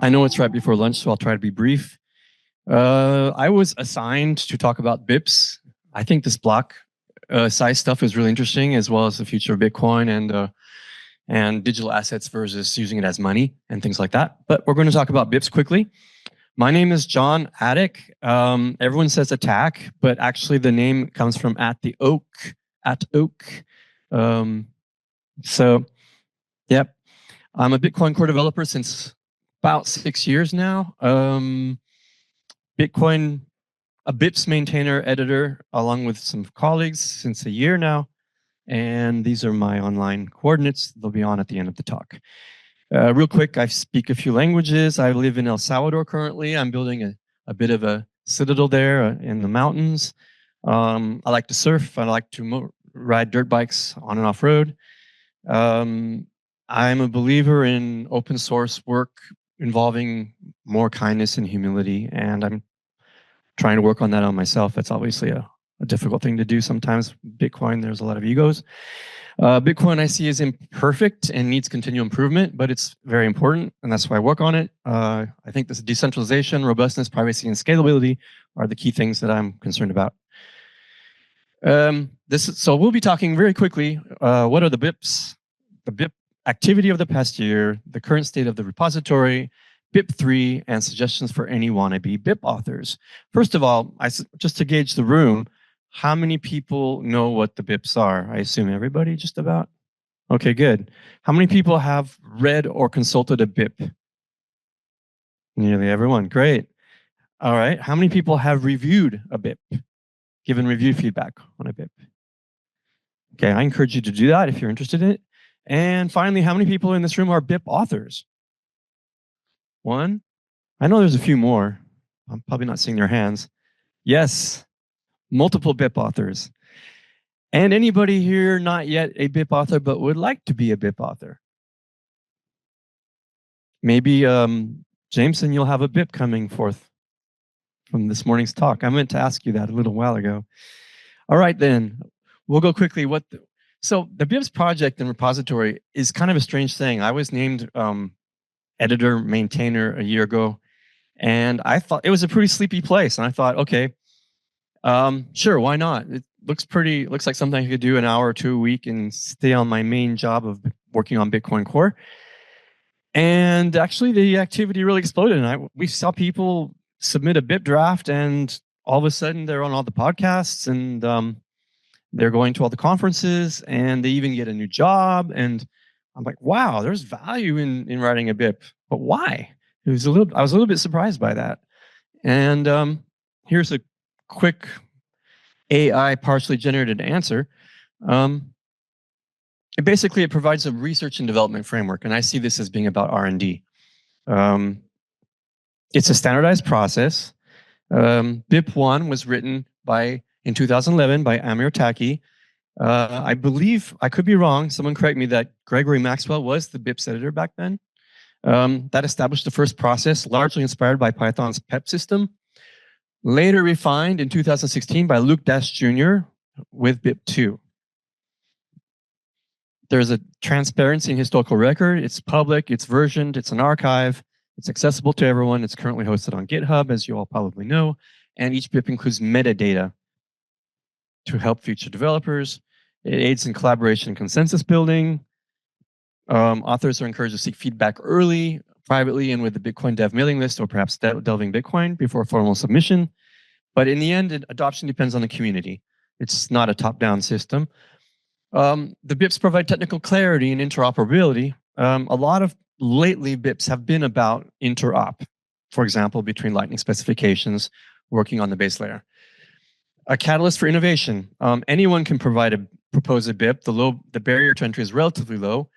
I know it's right before lunch, so I'll try to be brief. I was assigned to talk about BIPs. I think this block size stuff is really interesting, as well as the future of Bitcoin and digital assets versus using it as money and things like that. But we're going to talk about BIPs quickly. My name is Jon Atack. Everyone says Attack, but actually the name comes from at oak. So, yep. I'm a Bitcoin core developer since about 6 years now. Bitcoin, a BIPs maintainer, editor, along with some colleagues since a year now. And these are my online coordinates. They'll be on at the end of the talk. Real quick, I speak a few languages. I live in El Salvador currently. I'm building a bit of a citadel there in the mountains. I like to surf. I like to ride dirt bikes on and off road. I'm a believer in open source work involving more kindness and humility, and I'm trying to work on that on myself. That's obviously a difficult thing to do sometimes. Bitcoin, there's a lot of egos. Bitcoin I see is imperfect and needs continual improvement, but it's very important, and that's why I work on it. I think this decentralization, robustness, privacy, and scalability are the key things that I'm concerned about. So we'll be talking very quickly. What are the BIPs? The BIP activity of the past year, the current state of the repository, BIP3, and suggestions for any wannabe BIP authors. First of all, just to gauge the room, how many people know what the BIPs are? I assume everybody, just about? Okay, good. How many people have read or consulted a BIP? Nearly everyone, great. All right, how many people have reviewed a BIP, given review feedback on a BIP? Okay, I encourage you to do that if you're interested in it. And finally, how many people in this room are BIP authors? One? I know there's a few more. I'm probably not seeing their hands. Yes, multiple BIP authors. And anybody here not yet a BIP author but would like to be a BIP author? Maybe, Jameson, you'll have a BIP coming forth from this morning's talk. I meant to ask you that a little while ago. All right, then. We'll go quickly. So the BIPs project and repository is kind of a strange thing. I was named editor, maintainer a year ago, and I thought it was a pretty sleepy place. And I thought, okay, sure, why not? It looks like something I could do an hour or two a week and stay on my main job of working on Bitcoin Core. And actually, the activity really exploded. And we saw people submit a BIP draft, and all of a sudden, they're on all the podcasts, and they're going to all the conferences, and they even get a new job. And I'm like, wow, there's value in writing a BIP, but why? I was a little bit surprised by that. And here's a quick AI partially generated answer. Basically, it provides a research and development framework, and I see this as being about R&D. It's a standardized process. BIP1 was written in 2011 by Amir Taki. I believe, I could be wrong, someone correct me, that Gregory Maxwell was the BIPs editor back then. That established the first process, largely inspired by Python's PEP system. Later refined in 2016 by Luke Dash Jr. with BIP2. There's a transparency and historical record. It's public, it's versioned, it's an archive, it's accessible to everyone. It's currently hosted on GitHub, as you all probably know. And each BIP includes metadata to help future developers. It aids in collaboration and consensus building. Authors are encouraged to seek feedback early, privately, and with the Bitcoin Dev mailing list, or perhaps delving Bitcoin before formal submission. But in the end, adoption depends on the community. It's not a top-down system. The BIPs provide technical clarity and interoperability. A lot of lately BIPs have been about interop, for example, between Lightning specifications working on the base layer. A catalyst for innovation. Anyone can propose a BIP. The barrier to entry is relatively low.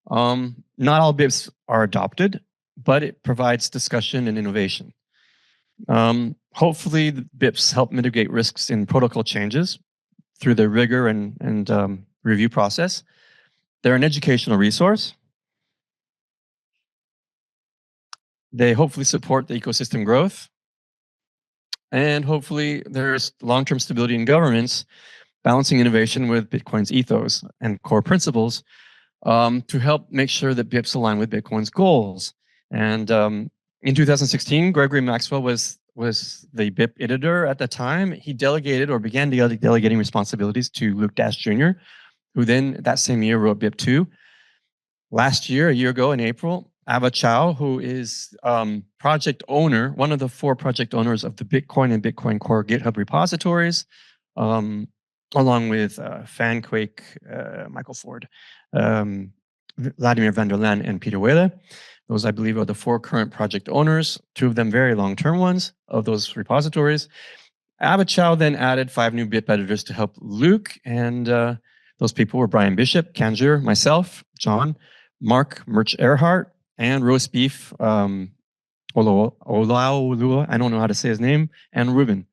Not all BIPs are adopted, but it provides discussion and innovation. Hopefully, the BIPs help mitigate risks in protocol changes through the rigor and review process. They're an educational resource. They hopefully support the ecosystem growth. And hopefully there's long-term stability in governance, balancing innovation with Bitcoin's ethos and core principles to help make sure that BIPs align with Bitcoin's goals. And In 2016, Gregory Maxwell was the BIP editor at the time. He delegated or began delegating responsibilities to Luke Dash Jr., who then that same year wrote BIP 2. Last year, a year ago in April, Ava Chow, who is project owner, one of the 4 project owners of the Bitcoin and Bitcoin Core GitHub repositories, along with Fanquake, Michael Ford, Vladimir van der Laan, and Peter Welle. Those, I believe, are the 4 current project owners, 2 of them very long-term ones of those repositories. Ava Chow then added 5 new BIP editors to help Luke, and those people were Brian Bishop, Kanjur, myself, John, Mark Murch Earhart, and Roast Beef Olaolua, I don't know how to say his name, and Ruben.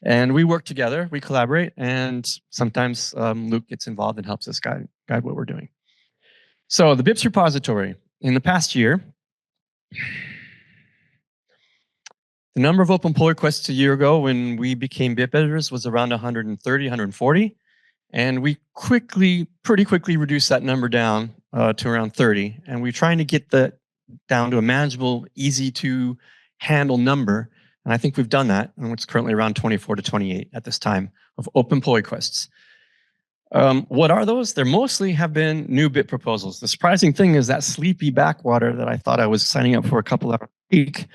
And we work together, we collaborate, and sometimes Luke gets involved and helps us guide what we're doing. So the BIPs repository, in the past year, the number of open pull requests a year ago when we became BIP editors was around 130, 140. And we pretty quickly reduced that number down to around 30. And we're trying to get that down to a manageable, easy to handle number. And I think we've done that. And it's currently around 24 to 28 at this time of open pull requests. What are those? There mostly have been new BIP proposals. The surprising thing is that sleepy backwater that I thought I was signing up for a couple hours a week,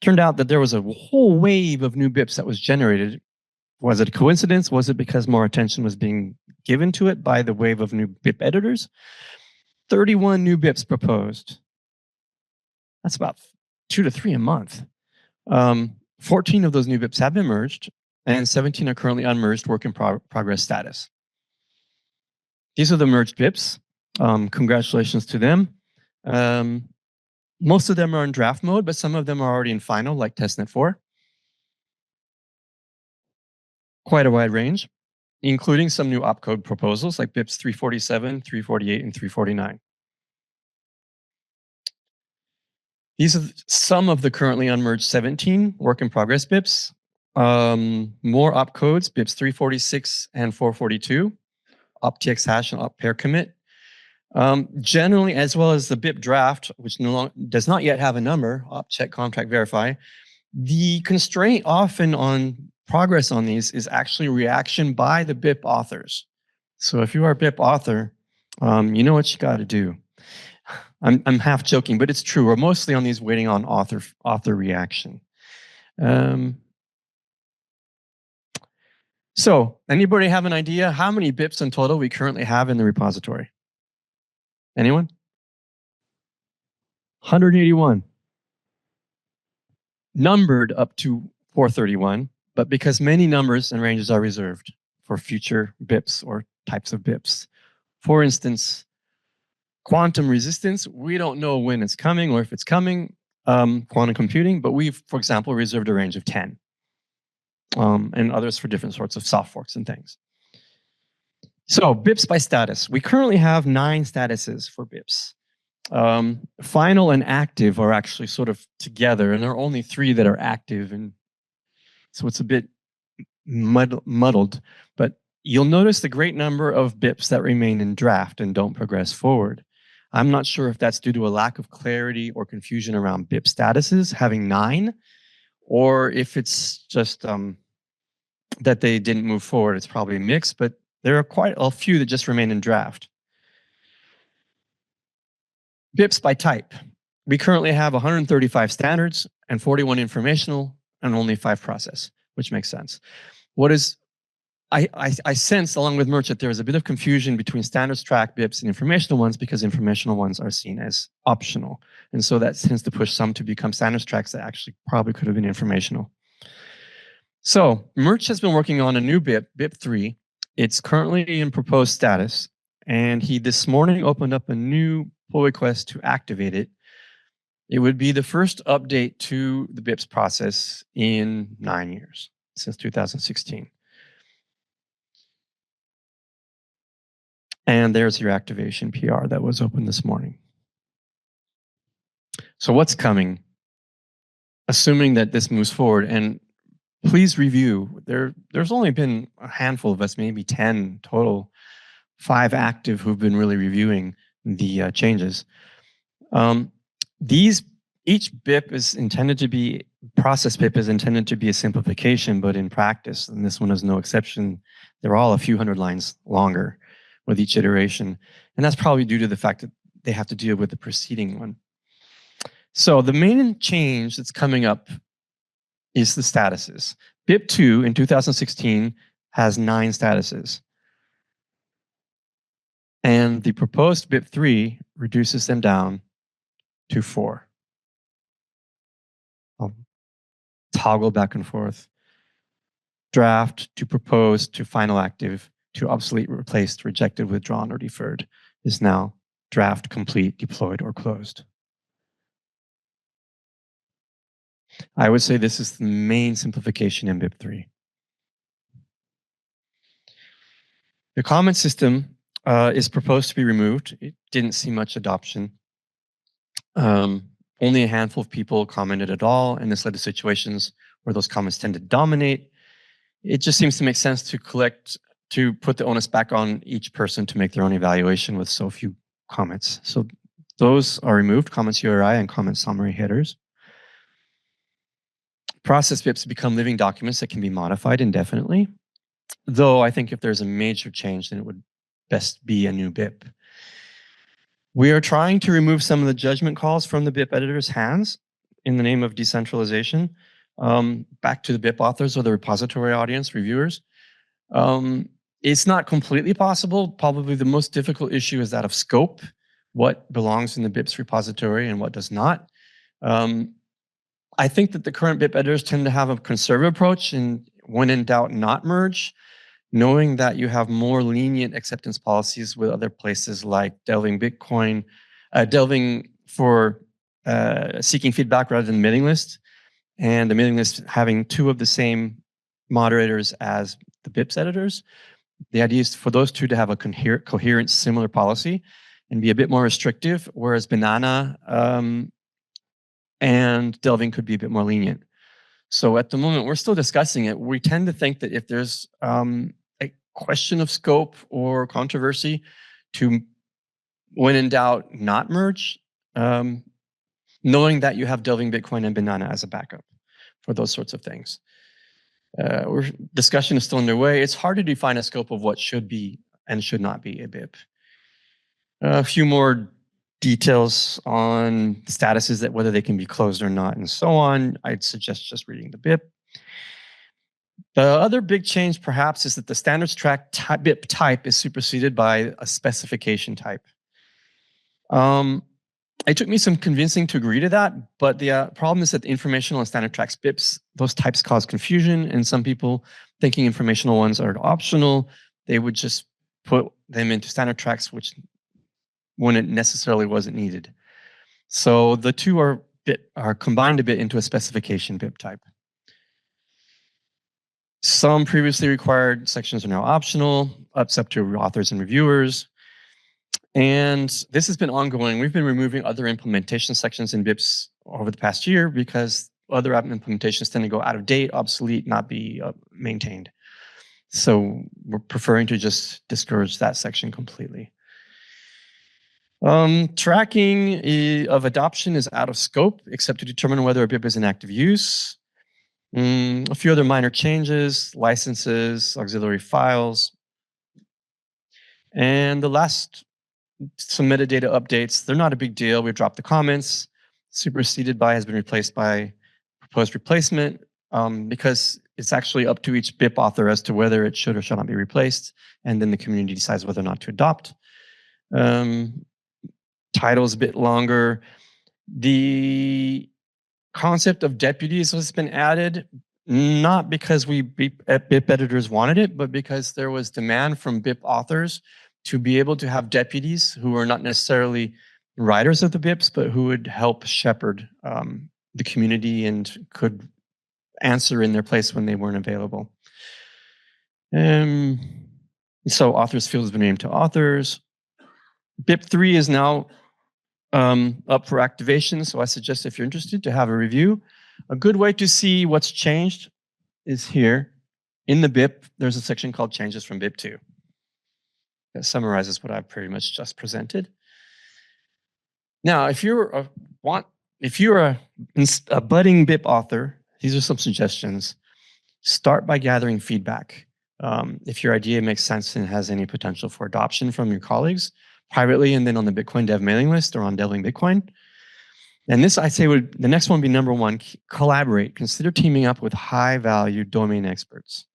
turned out that there was a whole wave of new BIPs that was generated. Was it a coincidence? Was it because more attention was being given to it by the wave of new BIP editors? 31 new BIPs proposed. That's about 2 to 3 a month. 14 of those new BIPs have been merged, and 17 are currently unmerged, work in progress status. These are the merged BIPs. Congratulations to them. Most of them are in draft mode, but some of them are already in final, like testnet 4. Quite a wide range, including some new opcode proposals like BIPs 347, 348, and 349. These are some of the currently unmerged 17 work in progress BIPs. More opcodes, BIPs 346 and 442, optx hash and oppair commit. Generally, as well as the BIP draft, which does not yet have a number, opcheck contract verify. The constraint often on progress on these is actually reaction by the BIP authors. So if you are a BIP author, you know what you got to do. I'm half joking, but it's true. We're mostly on these waiting on author reaction. So anybody have an idea how many BIPs in total we currently have in the repository? Anyone? 181. Numbered up to 431, but because many numbers and ranges are reserved for future BIPs or types of BIPs. For instance, quantum resistance, we don't know when it's coming or if it's coming, quantum computing, but we've, for example, reserved a range of 10, and others for different sorts of soft forks and things. So BIPs by status. We currently have 9 statuses for BIPs. Final and active are actually sort of together, and there are only 3 that are active, and so it's a bit muddled. But you'll notice the great number of BIPs that remain in draft and don't progress forward. I'm not sure if that's due to a lack of clarity or confusion around BIP statuses having 9, or if it's just that they didn't move forward. It's probably a mix, but there are quite a few that just remain in draft. BIPs by type. We currently have 135 standards and 41 informational and only 5 process, which makes sense. What is I sense, along with Merch, that there is a bit of confusion between standards track BIPs and informational ones because informational ones are seen as optional. And so that tends to push some to become standards tracks that actually probably could have been informational. So Merch has been working on a new BIP, BIP 3. It's currently in proposed status. And he this morning opened up a new pull request to activate it. It would be the first update to the BIPs process in 9 years, since 2016. And there's your activation PR that was open this morning. So what's coming? Assuming that this moves forward, and please review. There's only been a handful of us, maybe 10 total, 5 active who've been really reviewing the changes. These each BIP is intended to be, process BIP is intended to be a simplification, but in practice, and this one is no exception, they're all a few hundred lines longer with each iteration. And that's probably due to the fact that they have to deal with the preceding one. So the main change that's coming up is the statuses. BIP 2 in 2016 has 9 statuses. And the proposed BIP 3 reduces them down to 4. I'll toggle back and forth. Draft to propose to final active to obsolete, replaced, rejected, withdrawn, or deferred is now draft, complete, deployed, or closed. I would say this is the main simplification in BIP 3. The comment system is proposed to be removed. It didn't see much adoption. Only a handful of people commented at all, and this led to situations where those comments tend to dominate. It just seems to make sense to put the onus back on each person to make their own evaluation with so few comments. So those are removed, comments URI and comment summary headers. Process BIPs become living documents that can be modified indefinitely, though I think if there's a major change, then it would best be a new BIP. We are trying to remove some of the judgment calls from the BIP editor's hands in the name of decentralization, back to the BIP authors or the repository audience, reviewers. It's not completely possible. Probably the most difficult issue is that of scope, what belongs in the BIPs repository and what does not. I think that the current BIP editors tend to have a conservative approach, and when in doubt, not merge, knowing that you have more lenient acceptance policies with other places like delving Bitcoin, delving for seeking feedback rather than mailing list, and the mailing list having 2 of the same moderators as the BIPs editors. The idea is for those 2 to have a coherent, similar policy and be a bit more restrictive, whereas Banana and delving could be a bit more lenient. So at the moment, we're still discussing it. We tend to think that if there's a question of scope or controversy, to, when in doubt, not merge, knowing that you have delving Bitcoin and Banana as a backup for those sorts of things. Discussion is still underway. It's hard to define a scope of what should be and should not be a BIP. A few more details on statuses, that whether they can be closed or not, and so on. I'd suggest just reading the BIP. The other big change, perhaps, is that the standards track BIP type is superseded by a specification type. It took me some convincing to agree to that, but the problem is that the informational and standard tracks BIPs, those types cause confusion, and some people thinking informational ones are optional, they would just put them into standard tracks, which when it necessarily wasn't needed. So the 2 are combined a bit into a specification BIP type. Some previously required sections are now optional, up to authors and reviewers. And this has been ongoing. We've been removing other implementation sections in BIPs over the past year because other implementations tend to go out of date, obsolete, not be maintained. So we're preferring to just discourage that section completely. Tracking of adoption is out of scope, except to determine whether a BIP is in active use. A few other minor changes, licenses, auxiliary files. And the last, some metadata updates. They're not a big deal. We've dropped the comments. Superseded by has been replaced by proposed replacement, because it's actually up to each BIP author as to whether it should or should not be replaced. And then the community decides whether or not to adopt. Title is a bit longer. The concept of deputies has been added, not because we BIP editors wanted it, but because there was demand from BIP authors to be able to have deputies who are not necessarily writers of the BIPs, but who would help shepherd the community and could answer in their place when they weren't available. So authors field has been named to authors. BIP 3 is now up for activation, so I suggest if you're interested to have a review. A good way to see what's changed is here. In the BIP, there's a section called Changes from BIP 2. That summarizes what I've pretty much just presented. Now, if you want if you're a budding BIP author, these are some suggestions. Start by gathering feedback. If your idea makes sense and has any potential for adoption from your colleagues, privately and then on the Bitcoin Dev mailing list or on Devling Bitcoin. And this, I'd say, the next one would be number one, collaborate. Consider teaming up with high-value domain experts.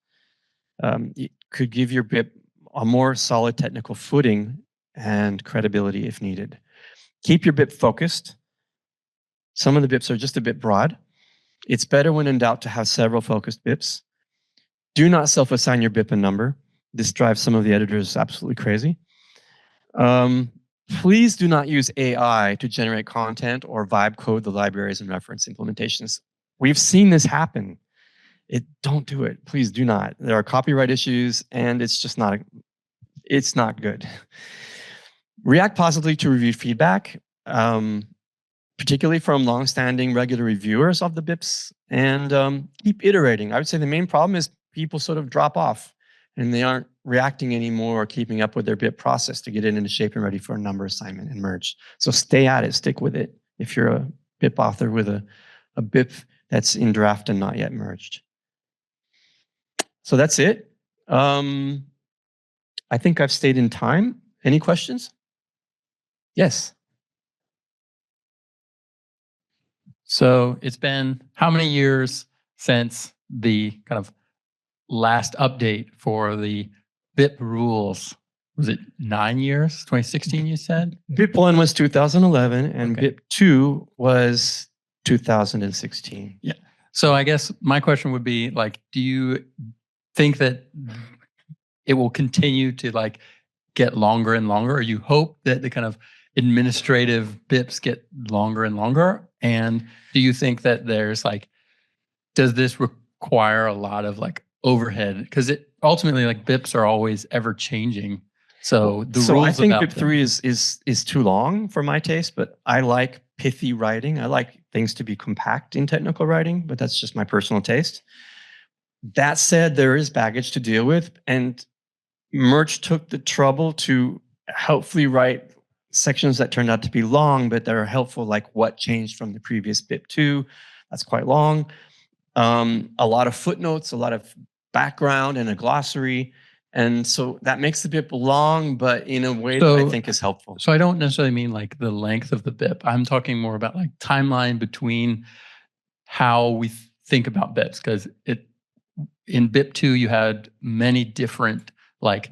It could give your BIP a more solid technical footing and credibility if needed. Keep your BIP focused. Some of the BIPs are just a bit broad. It's better when in doubt to have several focused BIPs. Do not self-assign your BIP a number. This drives some of the editors absolutely crazy. Please do not use AI to generate content or vibe code the libraries and reference implementations. We've seen this happen. Don't do it. Please do not. There are copyright issues, and it's just not. It's not good. React positively to reviewed feedback, particularly from long-standing regular reviewers of the BIPs, and keep iterating. I would say the main problem is people sort of drop off, and they aren't reacting anymore or keeping up with their BIP process to get it into shape and ready for a number assignment and merge. So stay at it, stick with it if you're a BIP author with a BIP that's in draft and not yet merged. So that's it. I think I've stayed in time. Any questions? Yes. So it's been how many years since the kind of last update for the BIP rules? Was it 9 years? 2016, you said? BIP 1 was 2011, and Okay. BIP 2 was 2016. Yeah. So I guess my question would be, like, do you think that it will continue to like get longer and longer, or you hope that the kind of administrative BIPs get longer and longer? And do you think that there's like, does this require a lot of like overhead? Because it ultimately, like, BIPs are always ever changing. So the rules I think about BIP 3 is too long for my taste, but I like pithy writing. I like things to be compact in technical writing, but that's just my personal taste. That said, there is baggage to deal with, and Merch took the trouble to helpfully write sections that turned out to be long, but that are helpful, like what changed from the previous BIP 2. That's quite long. A lot of footnotes, a lot of background, and a glossary. And so that makes the BIP long, but in a way that I think is helpful. So I don't necessarily mean like the length of the BIP. I'm talking more about like timeline between how we think about BIPs, because in BIP 2 you had many different like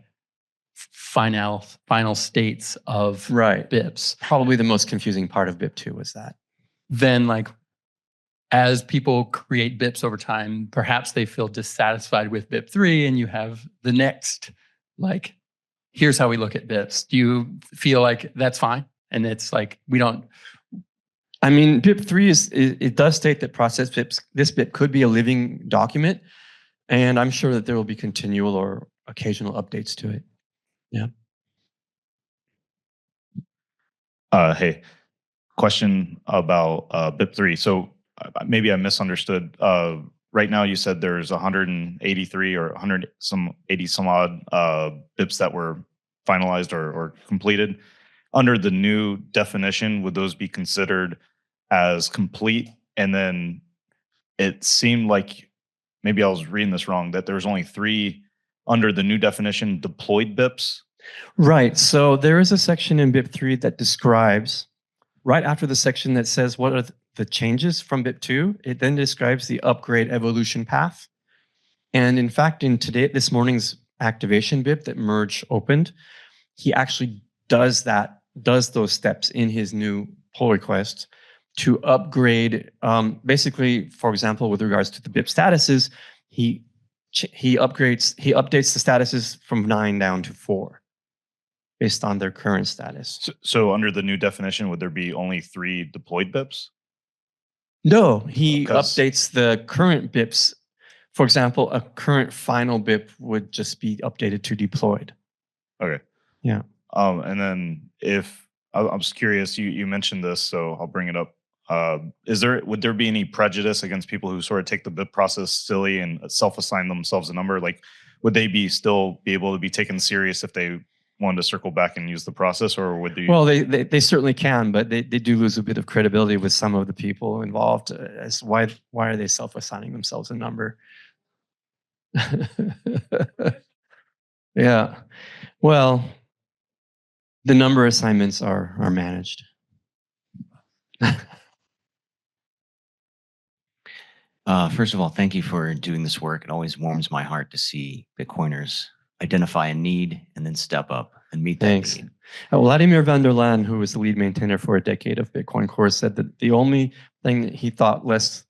final states of BIPs. Probably the most confusing part of BIP 2 was that. Then, like, as people create BIPs over time, perhaps they feel dissatisfied with BIP 3, and you have the next, like, here's how we look at BIPs. Do you feel like that's fine? And it's like, we don't. I mean, BIP 3 it does state that process BIPs, this BIP could be a living document, and I'm sure that there will be continual or occasional updates to it. Yeah. Hey, question about BIP 3. So maybe I misunderstood. Right now you said there's 183 or 180 some odd BIPs that were finalized or completed. Under the new definition, would those be considered as complete? And then it seemed like, maybe I was reading this wrong, that there's only 3 under the new definition deployed BIPs. Right. So there is a section in BIP 3 that describes, right after the section that says what are the changes from BIP 2, it then describes the upgrade evolution path. And in fact, in this morning's activation BIP that Merge opened, he actually does those steps in his new pull request to upgrade. Basically, for example, with regards to the BIP statuses, he updates the statuses from 9 down to 4. Based on their current status. So under the new definition, would there be only 3 deployed BIPs? No, he updates the current BIPs. For example, a current final BIP would just be updated to deployed. Okay. Yeah. And then I'm just curious, you mentioned this, so I'll bring it up. Would there be any prejudice against people who sort of take the BIP process silly and self-assign themselves a number? Like, would they still be able to be taken serious if they wanted to circle back and use the process, or would they? Well, they certainly can, but they do lose a bit of credibility with some of the people involved. As why are they self-assigning themselves a number? Yeah. Well, the number assignments are managed. First of all, thank you for doing this work. It always warms my heart to see Bitcoiners identify a need and then step up and meet that Thanks. need. Vladimir van der Laan, who was the lead maintainer for a decade of Bitcoin Core, said that the only thing that he thought less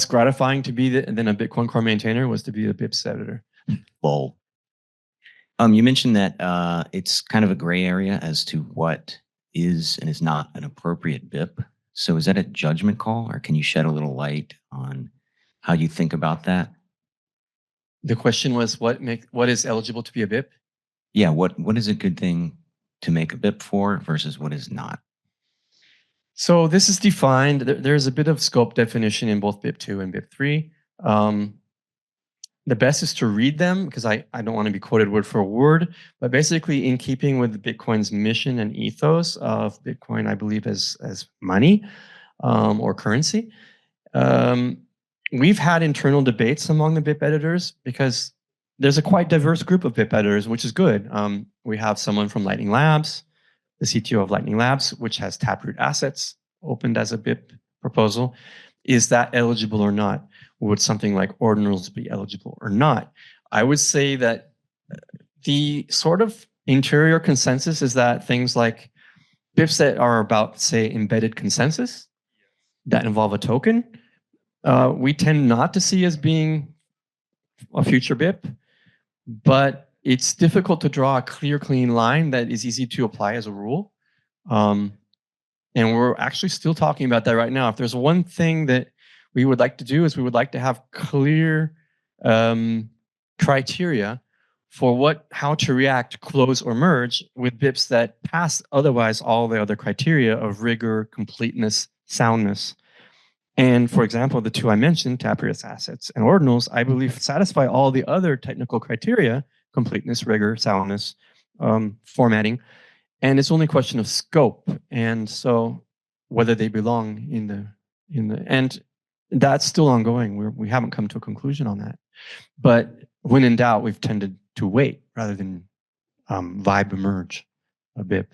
gratifying to be than a Bitcoin Core maintainer was to be a BIPs editor. Well, you mentioned that it's kind of a gray area as to what is and is not an appropriate BIP. So is that a judgment call, or can you shed a little light on how you think about that? The question was, what is eligible to be a BIP? Yeah, what is a good thing to make a BIP for versus what is not? So this is defined. There's a bit of scope definition in both BIP2 and BIP3. The best is to read them because I don't want to be quoted word for word, but basically in keeping with Bitcoin's mission and ethos of Bitcoin, I believe as money or currency. We've had internal debates among the BIP editors because there's a quite diverse group of BIP editors, which is good. We have someone from Lightning Labs, the CTO of Lightning Labs, which has Taproot assets opened as a BIP proposal. Is that eligible or not? Would something like ordinals be eligible or not? I would say that the sort of interior consensus is that things like BIPs that are about, say, embedded consensus that involve a token, we tend not to see as being a future BIP, but it's difficult to draw a clear, clean line that is easy to apply as a rule. And we're actually still talking about that right now. If there's one thing that we would like to do is we would like to have clear criteria for how to react, close, or merge with BIPs that pass otherwise all the other criteria of rigor, completeness, soundness. And for example, the two I mentioned, Taproot assets and ordinals, I believe satisfy all the other technical criteria, completeness, rigor, soundness, formatting. And it's only a question of scope. And so whether they belong in the and that's still ongoing. We haven't come to a conclusion on that. But when in doubt, we've tended to wait rather than vibe merge a BIP.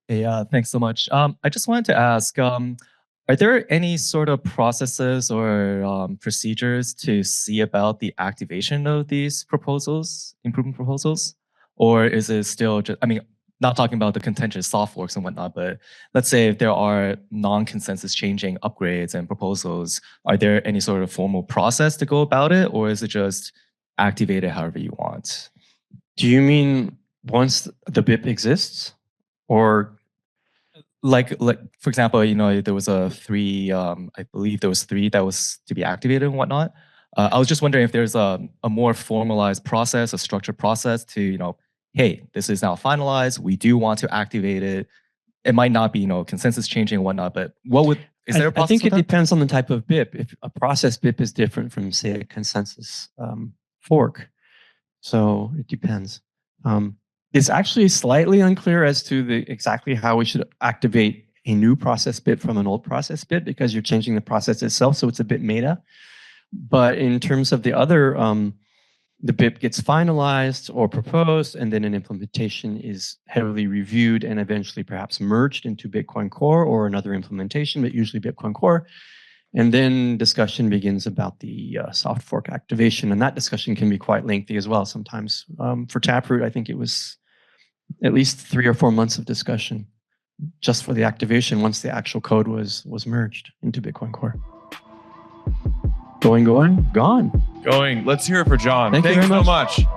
Hey, thanks so much. I just wanted to ask, are there any sort of processes or procedures to see about the activation of these proposals, improvement proposals? Or is it still just, I mean, not talking about the contentious soft forks and whatnot, but let's say if there are non-consensus changing upgrades and proposals, are there any sort of formal process to go about it? Or is it just activate it however you want? Do you mean once the BIP exists? Or like for example, you know, there was a 3, I believe there was 3 that was to be activated and whatnot. I was just wondering if there's a more formalized process, a structured process to, you know, hey, this is now finalized. We do want to activate it. It might not be, you know, consensus changing and whatnot, but is there a process? I think it depends on the type of BIP. If a process BIP is different from, say, a consensus fork. So it depends. It's actually slightly unclear as to exactly how we should activate a new process BIP from an old process BIP because you're changing the process itself, so it's a bit meta. But in terms of the other, the BIP gets finalized or proposed, and then an implementation is heavily reviewed and eventually perhaps merged into Bitcoin Core or another implementation, but usually Bitcoin Core. And then discussion begins about the soft fork activation. And that discussion can be quite lengthy as well sometimes. For Taproot, I think it was at least 3 or 4 months of discussion just for the activation once the actual code was merged into Bitcoin Core. Going, gone. Let's hear it for Jon. Thank you Thanks very so much. much.